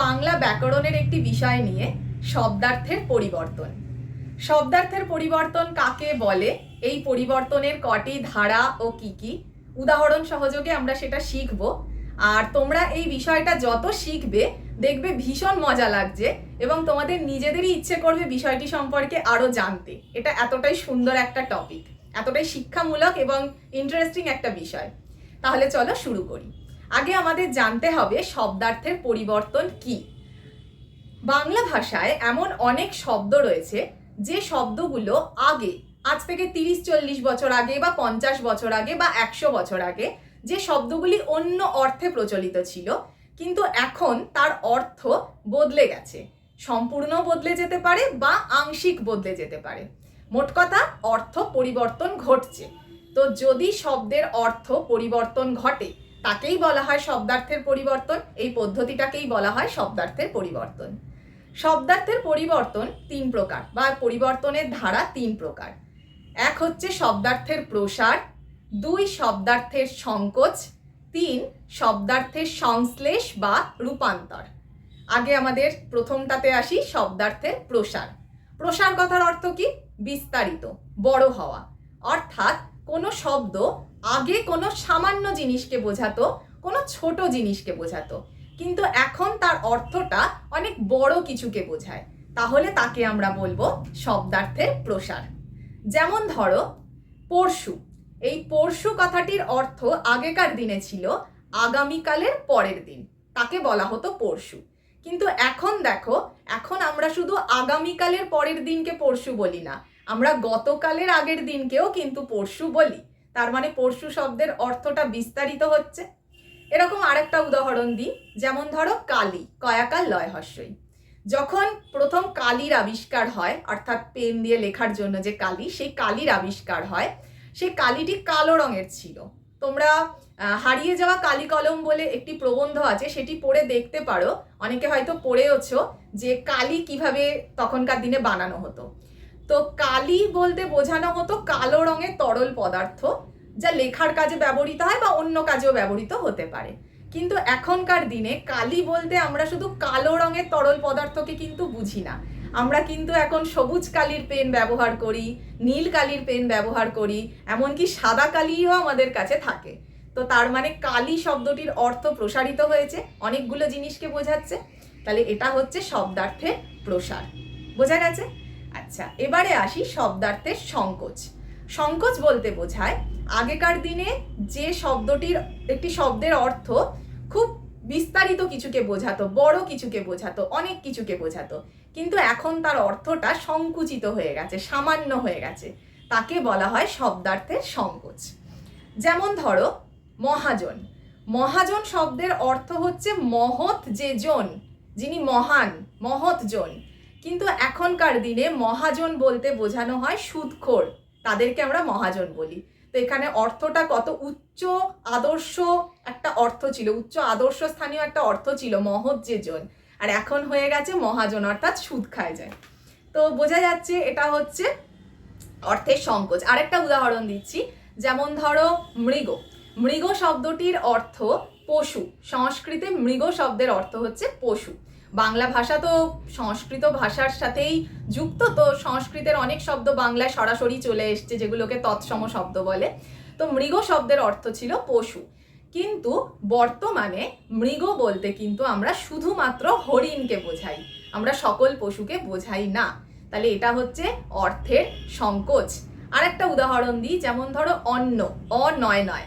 বাংলা ব্যাকরণের একটি বিষয় নিয়ে শব্দার্থের পরিবর্তন। শব্দার্থের পরিবর্তন কাকে বলে, এই পরিবর্তনের কটি ধারা ও কি কি উদাহরণ সহযোগে আমরা সেটা শিখব। আর তোমরা এই বিষয়টা যত শিখবে দেখবে ভীষণ মজা লাগছে এবং তোমাদের নিজেদেরই ইচ্ছে করবে বিষয়টি সম্পর্কে আরো জানতে। এটা এতটাই সুন্দর একটা টপিক, এতটাই শিক্ষামূলক এবং ইন্টারেস্টিং একটা বিষয়। তাহলে চলো শুরু করি। আগে আমাদের জানতে হবে শব্দার্থের পরিবর্তন কি। বাংলা ভাষায় এমন অনেক শব্দ রয়েছে যে শব্দগুলো আগে, আজ থেকে 30-40 বছর আগে বা 50 বছর আগে বা 100 বছর আগে যে শব্দগুলি অন্য অর্থে প্রচলিত ছিল, কিন্তু এখন তার অর্থ বদলে গেছে। সম্পূর্ণ বদলে যেতে পারে বা আংশিক বদলে যেতে পারে। মোট কথা, অর্থ পরিবর্তন ঘটছে। তো যদি শব্দের অর্থ পরিবর্তন ঘটে তাকেই বলা হয় শব্দার্থের পরিবর্তন। এই পদ্ধতিটাকেই বলা হয় শব্দার্থের পরিবর্তন। শব্দার্থের পরিবর্তন 3 প্রকার বা পরিবর্তনের ধারা 3 প্রকার। এক হচ্ছে শব্দার্থের প্রসার, 2 শব্দার্থের সংকোচ, 3 শব্দার্থের সংশ্লেষ বা রূপান্তর। আগে আমাদের প্রথমটাতে আসি, শব্দার্থের প্রসার। প্রসার কথার অর্থ কি? বিস্তারিত, বড় হওয়া। অর্থাৎ কোনো শব্দ আগে কোনো সামান্য জিনিসকে বোঝাতো, কোনো ছোট জিনিসকে বোঝাতো, কিন্তু এখন তার অর্থটা অনেক বড় কিছুকে বোঝায়। তাহলে তাকে আমরা বলবো শব্দার্থের প্রসার। যেমন ধরো পরশু। এই পরশু কথাটির অর্থ আগেকার দিনে ছিল আগামীকালের পরের দিন, তাকে বলা হতো পরশু। কিন্তু এখন দেখো, এখন আমরা শুধু আগামীকালের পরের দিনকে পরশু বলি না, আমরা গতকালের আগের দিনকেও কিন্তু পরশু বলি। তার মানে পরশু শব্দের অর্থটা বিস্তারিত হচ্ছে। এরকম আরেকটা উদাহরণ দিই, যেমন ধরো কালি, কয়াকার লয় হস্যই। যখন প্রথম কালির আবিষ্কার হয়, অর্থাৎ পেন দিয়ে লেখার জন্য যে কালি, সেই কালির আবিষ্কার হয়, সেই কালিটি কালো রঙের ছিল। তোমরা হারিয়ে যাওয়া কালি কলম বলে একটি প্রবন্ধ আছে, সেটি পড়ে দেখতে পারো। অনেকে হয়তো পড়েওছো যে কালি কিভাবে তখনকার দিনে বানানো হতো। তো কালি বলতে বোঝানো হতো কালো রঙের তরল পদার্থ, যা লেখার কাজে ব্যবহৃত হয় বা অন্য কাজেও ব্যবহৃত হতে পারে। কিন্তু এখনকার দিনে কালি বলতে আমরা শুধু কালো রঙের তরল পদার্থকে কিন্তু বুঝি না। আমরা কিন্তু এখন সবুজ কালির পেন ব্যবহার করি, নীল কালির পেন ব্যবহার করি, এমনকি সাদা কালিও আমাদের কাছে থাকে। তো তার মানে কালি শব্দটির অর্থ প্রসারিত হয়েছে, অনেকগুলো জিনিসকে বোঝাচ্ছে। তাহলে এটা হচ্ছে শব্দার্থের প্রসার। বোঝা গেছে? আচ্ছা, এবারে আসি শব্দার্থের সংকোচ। সংকোচ বলতে বোঝায় আগেকার দিনে যে শব্দটির, একটি শব্দের অর্থ খুব বিস্তারিত কিছুকে বোঝাতো, বড় কিছুকে বোঝাতো, অনেক কিছুকে বোঝাতো, কিন্তু এখন তার অর্থটা সংকুচিত হয়ে গেছে, সামান্য হয়ে গেছে। তাকে বলা হয় শব্দার্থের সংকোচ। যেমন ধরো মহাজন। মহাজন শব্দের অর্থ হচ্ছে মহৎ যে জন, যিনি মহান, মহৎ জন। কিন্তু এখনকার দিনে মহাজন বলতে বোঝানো হয় সুদখোর, তাদেরকে আমরা মহাজন বলি। তো এখানে অর্থটা কত উচ্চ আদর্শ একটা অর্থ ছিল, উচ্চ আদর্শ স্থানীয় একটা অর্থ ছিল মহৎ যে জন, আর এখন হয়ে গেছে মহাজন, অর্থাৎ সুদ খায় যায়। তো বোঝা যাচ্ছে এটা হচ্ছে অর্থের সংকোচ। আরেকটা উদাহরণ দিচ্ছি, যেমন ধরো মৃগ। মৃগ শব্দটির অর্থ পশু। সংস্কৃতে মৃগ শব্দের অর্থ হচ্ছে পশু। বাংলা ভাষা তো সংস্কৃত ভাষার সাথেই যুক্ত, তো সংস্কৃতের অনেক শব্দ বাংলায় সরাসরি চলে এসছে, যেগুলোকে তৎসম শব্দ বলে। তো মৃগ শব্দের অর্থ ছিল পশু, কিন্তু বর্তমানে মৃগ বলতে কিন্তু আমরা শুধুমাত্র হরিণকে বোঝাই, আমরা সকল পশুকে বোঝাই না। তাহলে এটা হচ্ছে অর্থের সংকোচ। আরেকটা উদাহরণ দিই, যেমন ধরো অন্ন, অনয় নয়।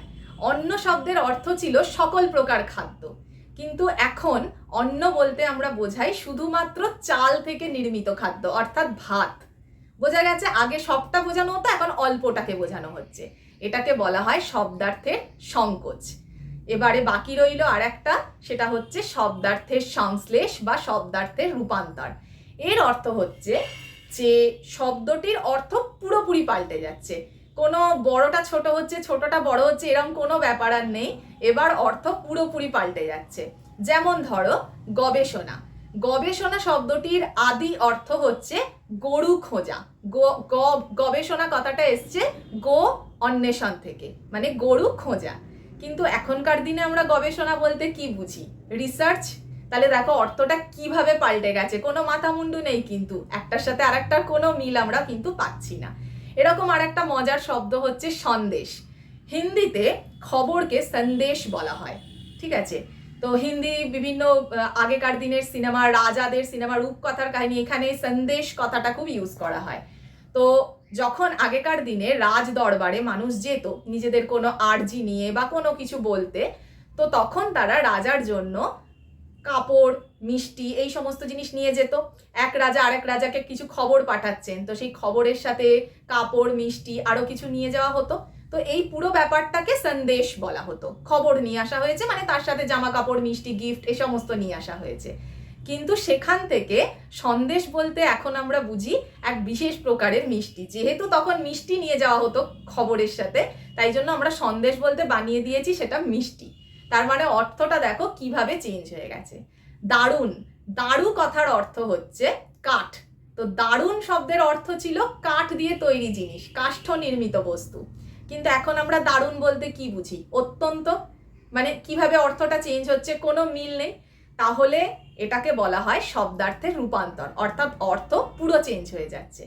অন্ন শব্দের অর্থ ছিল সকল প্রকার খাদ্য, কিন্তু এখন অন্ন বলতে আমরা বোঝাই শুধুমাত্র চাল থেকে নির্মিত খাদ্য, অর্থাৎ ভাত। বোঝা গেছে? আগে সবটা বোঝানো হতো, এখন অল্পটাকে বোঝানো হচ্ছে। এটাকে বলা হয় শব্দার্থের সংকোচ। এবারে বাকি রইল আর একটা, সেটা হচ্ছে শব্দার্থের সংশ্লেষ বা শব্দার্থের রূপান্তর। এর অর্থ হচ্ছে যে শব্দটির অর্থ পুরোপুরি পাল্টে যাচ্ছে। কোনো বড়টা ছোট হচ্ছে, ছোটটা বড় হচ্ছে, এরকম কোনো ব্যাপার আর নেই। এবার অর্থ পুরোপুরি পাল্টে যাচ্ছে। যেমন ধরো গবেষণা। গবেষণা শব্দটির আদি অর্থ হচ্ছে গরু খোঁজা। গবেষণা কথাটা এসছে গো অন্বেষণ থেকে, মানে গরু খোঁজা। কিন্তু এখনকার দিনে আমরা গবেষণা বলতে কি বুঝি? রিসার্চ, তাহলে দেখো অর্থটা কিভাবে পাল্টে গেছে, কোনো মাথা মুন্ডু নেই, কিন্তু একটার সাথে আরেকটার কোনো মিল আমরা কিন্তু পাচ্ছি না। এরকম আর একটা মজার শব্দ হচ্ছে সন্দেশ। হিন্দিতে খবরকে সন্দেশ বলা হয়, ঠিক আছে। তো হিন্দি বিভিন্ন আগেকার দিনের সিনেমা, রাজাদের সিনেমা, রূপকথার কাহিনী, এখানে সন্দেশ কথাটা খুব ইউজ করা হয়। তো যখন আগেকার দিনে রাজ দরবারে মানুষ যেত নিজেদের কোনো আর্জি নিয়ে বা কোনো কিছু বলতে, তো তখন তারা রাজার জন্য কাপড়, মিষ্টি, এই সমস্ত জিনিস নিয়ে যেত। এক রাজা আরেক রাজাকে কিছু খবর পাঠাচ্ছেন, তো সেই খবরের সাথে কাপড়, মিষ্টি, আরো কিছু নিয়ে যাওয়া হতো। তো এই পুরো ব্যাপারটাকে সন্দেশ বলা হতো। খবর নিয়ে আসা হয়েছে মানে তার সাথে জামা কাপড়, মিষ্টি, গিফট, এই সমস্ত নিয়ে আসা হয়েছে। কিন্তু সেখান থেকে সন্দেশ বলতে এখন আমরা বুঝি এক বিশেষ প্রকারের মিষ্টি। যেহেতু তখন মিষ্টি নিয়ে যাওয়া হতো খবরের সাথে, তাই জন্য আমরা সন্দেশ বলতে বানিয়ে দিয়েছি সেটা মিষ্টি। তার মানে অর্থটা দেখো কিভাবে চেঞ্জ হয়ে গেছে। দারুণ, দারু কথার অর্থ হচ্ছে কাঠ। তো দারুণ শব্দের অর্থ ছিল কাঠ দিয়ে তৈরি জিনিস, কাষ্ঠ নির্মিত বস্তু। কিন্তু এখন আমরা দারুণ বলতে কি বুঝি? অত্যন্ত। মানে কিভাবে অর্থটা চেঞ্জ হচ্ছে, কোনো মিল নেই। তাহলে এটাকে বলা হয় শব্দার্থের রূপান্তর, অর্থাৎ অর্থ পুরো চেঞ্জ হয়ে যাচ্ছে।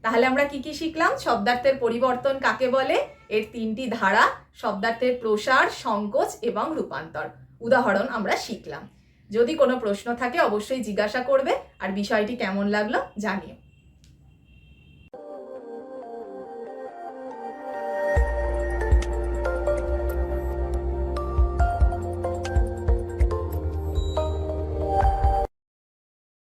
তাহলে আমরা কি কি শিখলাম? শব্দার্থের পরিবর্তন কাকে বলে, এর তিনটি ধারা, শব্দার্থের প্রসার, সংকোচ এবং রূপান্তর, উদাহরণ আমরা শিখলাম। যদি কোনো প্রশ্ন থাকে অবশ্যই জিজ্ঞাসা করবে, আর বিষয়টি কেমন লাগলো জানিও।